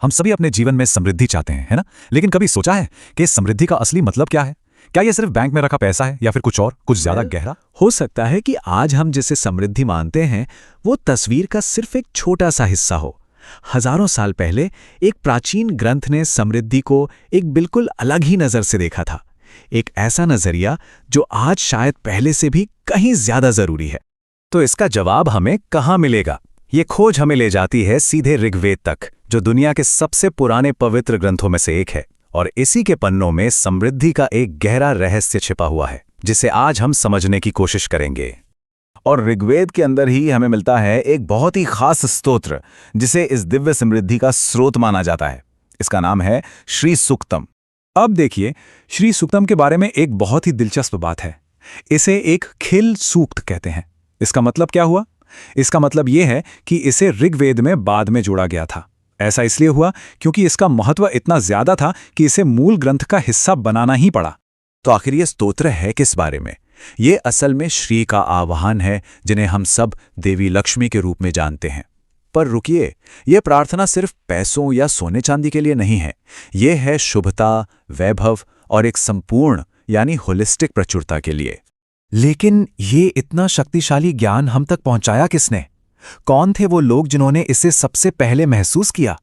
हम सभी अपने जीवन में समृद्धि चाहते हैं, है ना? लेकिन कभी सोचा है कि इस समृद्धि का असली मतलब क्या है? क्या ये सिर्फ बैंक में रखा पैसा है या फिर कुछ और, कुछ ज्यादा गहरा? हो सकता है कि आज हम जिसे समृद्धि मानते हैं वो तस्वीर का सिर्फ एक छोटा सा हिस्सा हो। हजारों साल पहले एक प्राचीन ग्रंथ ने समृद्धि को एक बिल्कुल अलग ही नजर से देखा था। एक ऐसा नजरिया जो आज शायद पहले से भी कहीं ज्यादा जरूरी है। तो इसका जवाब हमें कहाँ मिलेगा? ये खोज हमें ले जाती है सीधे ऋग्वेद तक, जो दुनिया के सबसे पुराने पवित्र ग्रंथों में से एक है। और इसी के पन्नों में समृद्धि का एक गहरा रहस्य छिपा हुआ है, जिसे आज हम समझने की कोशिश करेंगे। और ऋग्वेद के अंदर ही हमें मिलता है एक बहुत ही खास स्तोत्र, जिसे इस दिव्य समृद्धि का स्रोत माना जाता है। इसका नाम है श्री सूक्तम। अब देखिए, श्री सूक्तम के बारे में एक बहुत ही दिलचस्प बात है। इसे एक खिल सूक्त कहते हैं। इसका मतलब क्या हुआ? इसका मतलब यह है कि इसे ऋग्वेद में बाद में जोड़ा गया था। ऐसा इसलिए हुआ क्योंकि इसका महत्व इतना ज्यादा था कि इसे मूल ग्रंथ का हिस्सा बनाना ही पड़ा। तो आखिर ये स्तोत्र है किस बारे में? ये असल में श्री का आह्वान है, जिन्हें हम सब देवी लक्ष्मी के रूप में जानते हैं। पर रुकिए, यह प्रार्थना सिर्फ पैसों या सोने चांदी के लिए नहीं है। यह है शुभता, वैभव और एक संपूर्ण यानी होलिस्टिक प्रचुरता के लिए। लेकिन ये इतना शक्तिशाली ज्ञान हम तक पहुंचाया किसने? कौन थे वो लोग जिन्होंने इसे सबसे पहले महसूस किया?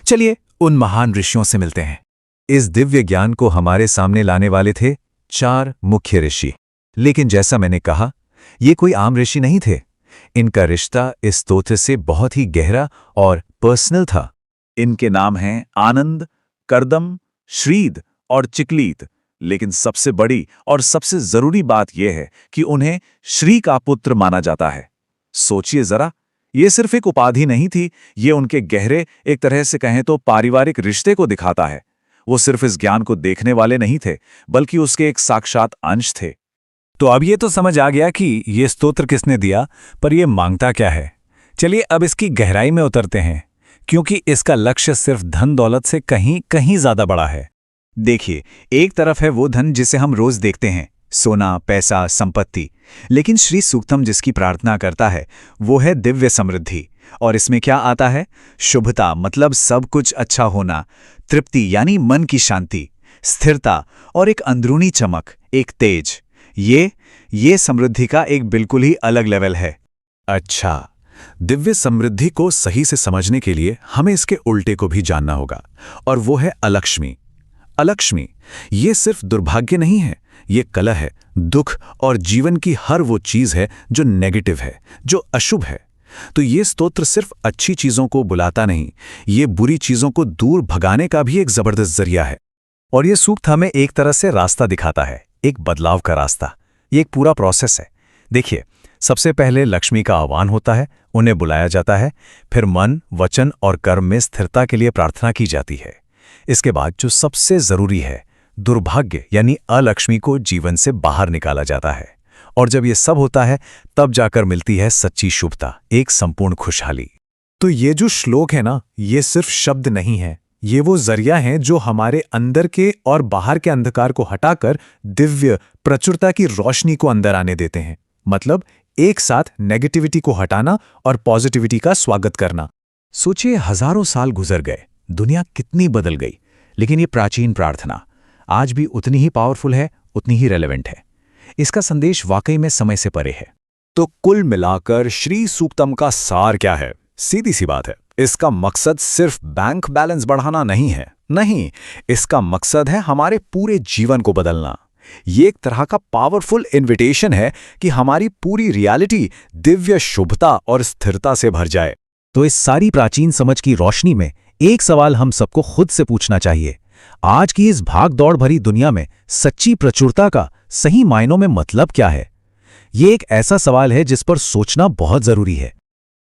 चलिए उन महान ऋषियों से मिलते हैं। इस दिव्य ज्ञान को हमारे सामने लाने वाले थे 4 मुख्य ऋषि। लेकिन जैसा मैंने कहा, ये कोई आम ऋषि नहीं थे। इनका रिश्ता इस स्तोत्र से बहुत ही गहरा और पर्सनल था। इनके नाम हैं आनंद, कर्दम, श्रीद और चिकलीत। लेकिन सबसे बड़ी और सबसे जरूरी बात यह है कि उन्हें श्री का पुत्र माना जाता है। सोचिए जरा, ये सिर्फ एक उपाधि नहीं थी, ये उनके गहरे, एक तरह से कहें तो पारिवारिक रिश्ते को दिखाता है। वो सिर्फ इस ज्ञान को देखने वाले नहीं थे, बल्कि उसके एक साक्षात अंश थे। तो अब ये तो समझ आ गया कि ये स्तोत्र किसने दिया, पर ये मांगता क्या है। चलिए अब इसकी गहराई में उतरते हैं, क्योंकि इसका लक्ष्य सिर्फ धन दौलत से कहीं कहीं ज्यादा बड़ा है। देखिए, एक तरफ है वो धन जिसे हम रोज देखते हैं, सोना, पैसा, संपत्ति। लेकिन श्री सूक्तम जिसकी प्रार्थना करता है वो है दिव्य समृद्धि। और इसमें क्या आता है? शुभता मतलब सब कुछ अच्छा होना, तृप्ति यानी मन की शांति, स्थिरता और एक अंदरूनी चमक, एक तेज। ये समृद्धि का एक बिल्कुल ही अलग लेवल है। अच्छा, दिव्य समृद्धि को सही से समझने के लिए हमें इसके उल्टे को भी जानना होगा, और वो है अलक्ष्मी। अलक्ष्मी ये सिर्फ दुर्भाग्य नहीं है, ये कलह है, दुख और जीवन की हर वो चीज है जो नेगेटिव है, जो अशुभ है। तो ये स्तोत्र सिर्फ अच्छी चीजों को बुलाता नहीं, ये बुरी चीजों को दूर भगाने का भी एक जबरदस्त जरिया है। और ये सूक्त हमें एक तरह से रास्ता दिखाता है, एक बदलाव का रास्ता। ये एक पूरा प्रोसेस है। देखिए, सबसे पहले लक्ष्मी का आह्वान होता है, उन्हें बुलाया जाता है, फिर मन, वचन और कर्म में स्थिरता के लिए प्रार्थना की जाती है। इसके बाद जो सबसे जरूरी है, दुर्भाग्य यानी अलक्ष्मी को जीवन से बाहर निकाला जाता है। और जब ये सब होता है, तब जाकर मिलती है सच्ची शुभता, एक संपूर्ण खुशहाली। तो ये जो श्लोक है ना, ये सिर्फ शब्द नहीं है, ये वो जरिया है जो हमारे अंदर के और बाहर के अंधकार को हटाकर दिव्य प्रचुरता की रोशनी को अंदर आने देते हैं। मतलब एक साथ नेगेटिविटी को हटाना और पॉजिटिविटी का स्वागत करना। सोचिए, हजारों साल गुजर गए, दुनिया कितनी बदल गई, लेकिन ये प्राचीन प्रार्थना आज भी उतनी ही पावरफुल है, उतनी ही रेलेवेंट है। इसका संदेश वाकई में समय से परे है। तो कुल मिलाकर श्री सूक्तम का सार क्या है? सीधी सी बात है, इसका मकसद सिर्फ बैंक बैलेंस बढ़ाना नहीं है। नहीं, इसका मकसद है हमारे पूरे जीवन को बदलना। ये एक तरह का पावरफुल इन्विटेशन है कि हमारी पूरी रियलिटी दिव्य शुभता और स्थिरता से भर जाए। तो इस सारी प्राचीन समझ की रोशनी में एक सवाल हम सबको खुद से पूछना चाहिए। आज की इस भाग दौड़ भरी दुनिया में सच्ची प्रचुरता का सही मायनों में मतलब क्या है? ये एक ऐसा सवाल है जिस पर सोचना बहुत जरूरी है।